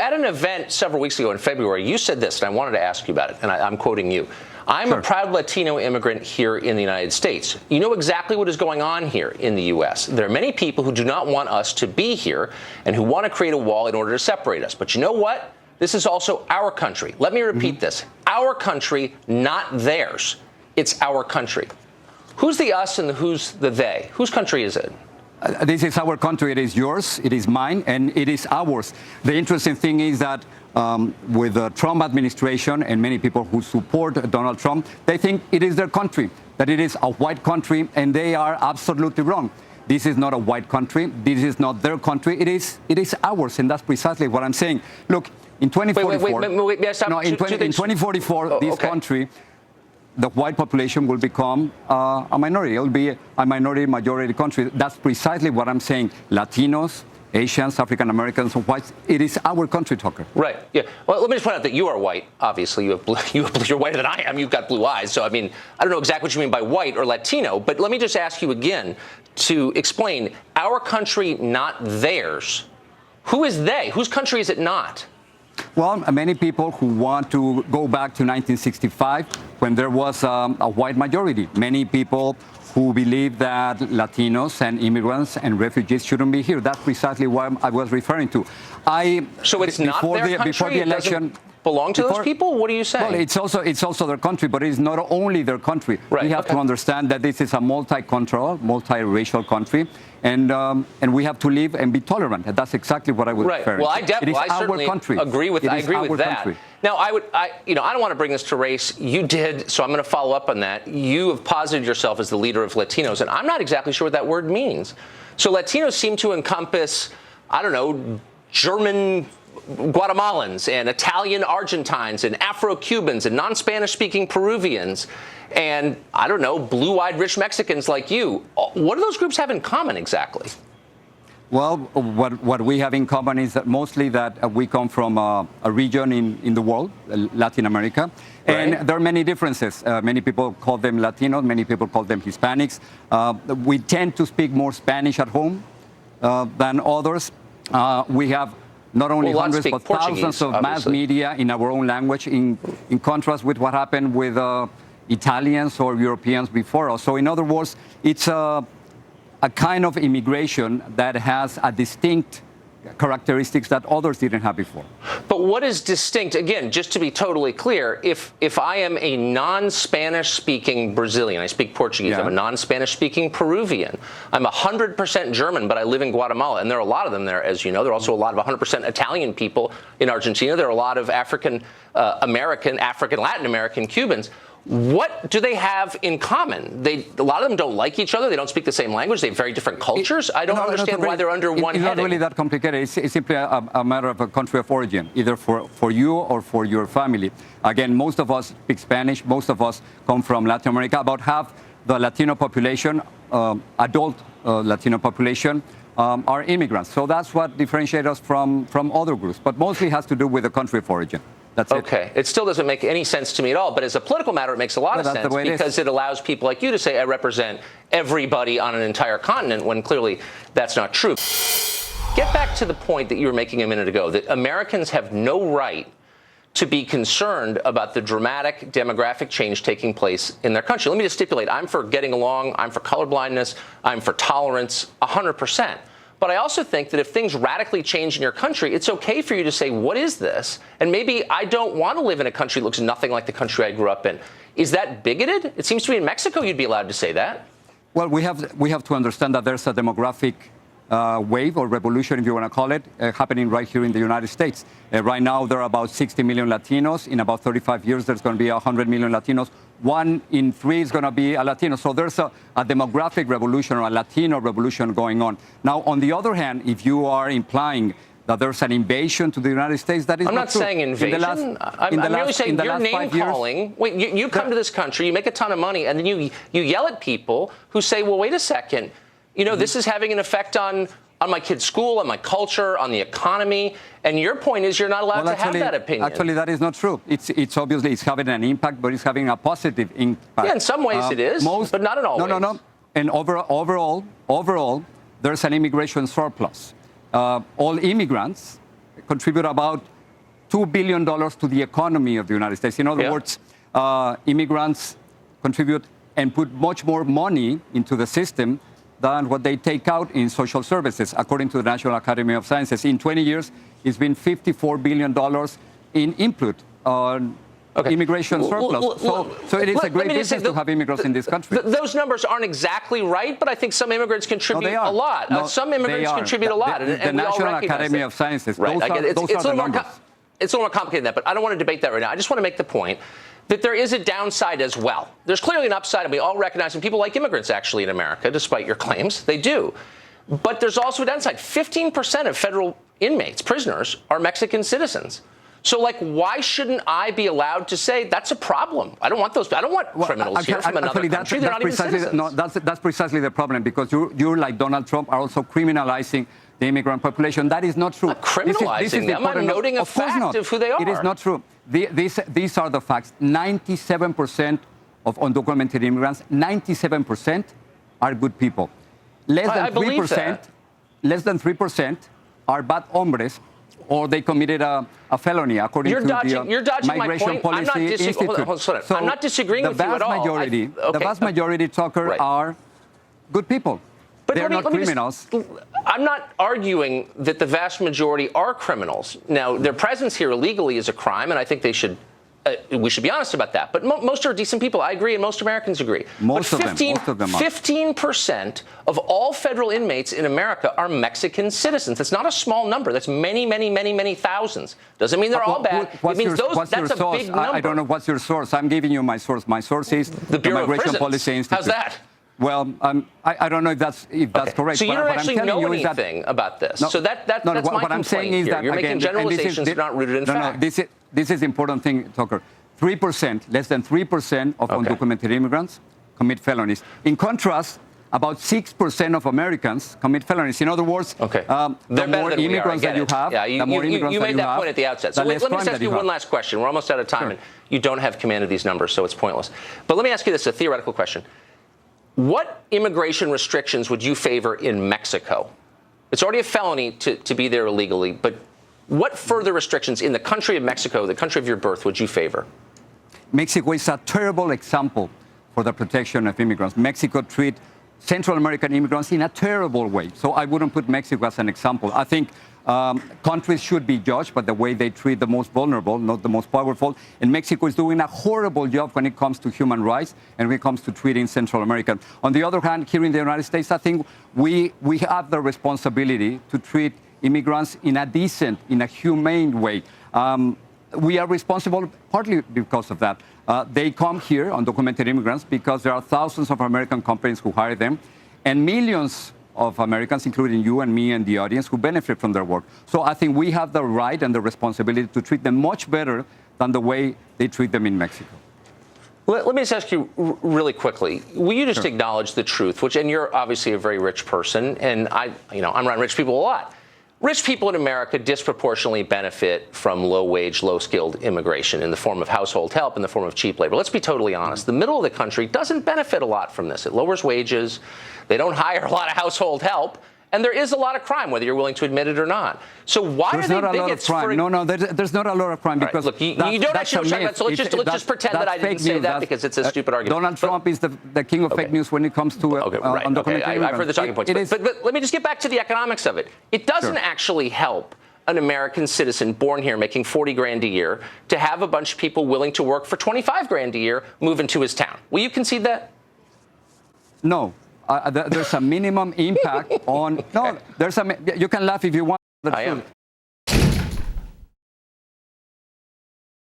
At an event several weeks ago in February, you said this, and I wanted to ask you about it, and I'm quoting you. I'm Sure. a proud Latino immigrant here in the United States. You know exactly what is going on here in the U.S. There are many people who do not want us to be here and who want to create a wall in order to separate us. But you know what? This is also our country. Let me repeat this. Our country, not theirs. It's our country. Who's the us and who's the they? Whose country is it? This is our country. It is yours. It is mine, and it is ours. The interesting thing is that with the Trump administration and many people who support Donald Trump, they think it is their country, that it is a white country, and they are absolutely wrong. This is not a white country. This is not their country. It is ours, and that's precisely what I'm saying. Look, in 2044, in 2044, this country, the white population will become a minority. It will be a majority country. That's precisely what I'm saying. Latinos, Asians, African Americans, whites. It is our country, Tucker. Right. Yeah. Well, let me just point out that you are white. Obviously, you're whiter than I am. You've got blue eyes. So, I mean, I don't know exactly what you mean by white or Latino, but let me just ask you again to explain our country, not theirs. Who is they? Whose country is it not? Well, many people who want to go back to 1965 when there was a white majority. Many people who believe that Latinos and immigrants and refugees shouldn't be here. That's precisely what I was referring to. So it's not their country? Before the election, it doesn't belong to those people? What are you saying? Well, it's also their country, but it's not only their country. Right, we have to understand that this is a multicultural, multiracial country, and we have to live and be tolerant. And that's exactly what I was referring to. Well, I certainly agree with that. Country. Now, I don't want to bring this to race. You did, so I'm going to follow up on that. You have posited yourself as the leader of Latinos, and I'm not exactly sure what that word means. So Latinos seem to encompass, I don't know, German Guatemalans and Italian Argentines and Afro-Cubans and non-Spanish speaking Peruvians and, I don't know, blue-eyed rich Mexicans like you. What do those groups have in common exactly? Well, what we have in common is that mostly that we come from a region in the world, Latin America, and Right. there are many differences. Many people call them Latinos, many people call them Hispanics. We tend to speak more Spanish at home than others. We have not only hundreds but thousands of mass media in our own language, in contrast with what happened with Italians or Europeans before us. So in other words, it's a kind of immigration that has a distinct characteristics that others didn't have before. But what is distinct, again, just to be totally clear, if I am a non-Spanish speaking Brazilian, I speak Portuguese, I'm a non-Spanish speaking Peruvian, I'm 100% German, but I live in Guatemala, and there are a lot of them there, as you know. There are also a lot of 100% Italian people in Argentina. There are a lot of African Latin American Cubans. What do they have in common? A lot of them don't like each other. They don't speak the same language. They have very different cultures. I don't understand why they're under one heading. It's not really that complicated. It's simply a matter of a country of origin, either for you or for your family. Again, most of us speak Spanish. Most of us come from Latin America. About half the Latino population, adult Latino population, are immigrants. So that's what differentiates us from other groups. But mostly has to do with the country of origin. That's okay. It still doesn't make any sense to me at all. But as a political matter, it makes a lot of sense because it allows people like you to say, I represent everybody on an entire continent, when clearly that's not true. Get back to the point that you were making a minute ago, that Americans have no right to be concerned about the dramatic demographic change taking place in their country. Let me just stipulate, I'm for getting along, I'm for colorblindness, I'm for tolerance, 100%. But I also think that if things radically change in your country, it's okay for you to say, what is this? And maybe I don't want to live in a country that looks nothing like the country I grew up in. Is that bigoted? It seems to me in Mexico you'd be allowed to say that. Well, we have to understand that there's a demographic wave or revolution, if you want to call it, happening right here in the United States. Right now, there are about 60 million Latinos. In about 35 years, there's going to be 100 million Latinos. 1 in 3 is going to be a Latino. So there's a demographic revolution or a Latino revolution going on. Now, on the other hand, if you are implying that there's an invasion to the United States, that is I'm not true. saying invasion. I'm merely saying you're name calling. Wait, you come to this country, you make a ton of money, and then you yell at people who say, well, wait a second, you know, this is having an effect on my kid's school, on my culture, on the economy. And your point is you're not allowed to have that opinion. Actually, that is not true. It's obviously having an impact, but it's having a positive impact. Yeah, in some ways it is, but not in all ways. No. And overall, there's an immigration surplus. All immigrants contribute about $2 billion to the economy of the United States. In other words, immigrants contribute and put much more money into the system than what they take out in social services, according to the National Academy of Sciences. In 20 years, it's been $54 billion in input on immigration surplus. So it is a great business to have immigrants in this country. Those numbers aren't exactly right, but I think some immigrants contribute a lot. Some immigrants contribute a lot. The National Academy of Sciences, those are the numbers. It's a little more complicated than that, but I don't want to debate that right now. I just want to make the point that there is a downside as well. There's clearly an upside, and we all recognize, and people like immigrants actually in America, despite your claims. They do. But there's also a downside. 15% of federal inmates, prisoners, are Mexican citizens. So, why shouldn't I be allowed to say that's a problem? I don't want those. I don't want criminals here from another country. They're not even citizens. No, that's precisely the problem, because you're like Donald Trump, are also criminalizing the immigrant population. That is not true. I'm not criminalizing them. I'm noting a fact of who they are. It is not true. These are the facts. 97% of undocumented immigrants, 97% are good people. Less than 3% are bad hombres, or they committed a felony, according to the Migration Policy Institute. I'm not disagreeing with you at all. The vast majority, Tucker, are good people. They're not criminals. I'm not arguing that the vast majority are criminals. Now, their presence here illegally is a crime, and I think we should be honest about that. But most are decent people. I agree, and most Americans agree. Most of them are. 15% of all federal inmates in America are Mexican citizens. That's not a small number. That's many, many, many, many thousands. Doesn't mean they're all bad. It means that's a big number. I don't know what's your source. I'm giving you my source. My source is the Migration Policy Institute. How's that? Well, I don't know if that's correct. So you don't actually know anything about this. So that's my complaint here. You're making generalizations that are not rooted in fact. This is important thing, Tucker. 3%, less than 3% of undocumented immigrants commit felonies. In contrast, about 6% of Americans commit felonies. In other words, the more immigrants that you have, the more immigrants that you have. You made that point at the outset. So let me just ask you one last question. We're almost out of time, and you don't have command of these numbers, so it's pointless. But let me ask you this, a theoretical question. What immigration restrictions would you favor in Mexico? It's already a felony to be there illegally, but what further restrictions in the country of Mexico, the country of your birth, would you favor? Mexico is a terrible example for the protection of immigrants. Mexico treats Central American immigrants in a terrible way. So I wouldn't put Mexico as an example. I think countries should be judged by the way they treat the most vulnerable, not the most powerful. And Mexico is doing a horrible job when it comes to human rights and when it comes to treating Central Americans. On the other hand, here in the United States, I think we have the responsibility to treat immigrants in a decent, in a humane way. We are responsible partly because of that. They come here, undocumented immigrants, because there are thousands of American companies who hire them, and millions of Americans, including you and me and the audience, who benefit from their work. So I think we have the right and the responsibility to treat them much better than the way they treat them in Mexico. Let me just ask you really quickly. Will you just acknowledge the truth, and you're obviously a very rich person, and I'm around rich people a lot. Rich people in America disproportionately benefit from low-wage, low-skilled immigration in the form of household help, in the form of cheap labor. Let's be totally honest. The middle of the country doesn't benefit a lot from this. It lowers wages. They don't hire a lot of household help. And there is a lot of crime, whether you're willing to admit it or not. So why are they bigots for... No, there's not a lot of crime because... Look, you don't actually know what you're talking about, so let's just pretend that I didn't say that because it's a stupid argument. Donald Trump is the king of fake news when it comes to undocumented immigrants. I've heard the talking points. But let me just get back to the economics of it. It doesn't actually help an American citizen born here making $40,000 a year to have a bunch of people willing to work for $25,000 a year move into his town. Will you concede that? No. There's a minimum impact on... No, you can laugh if you want.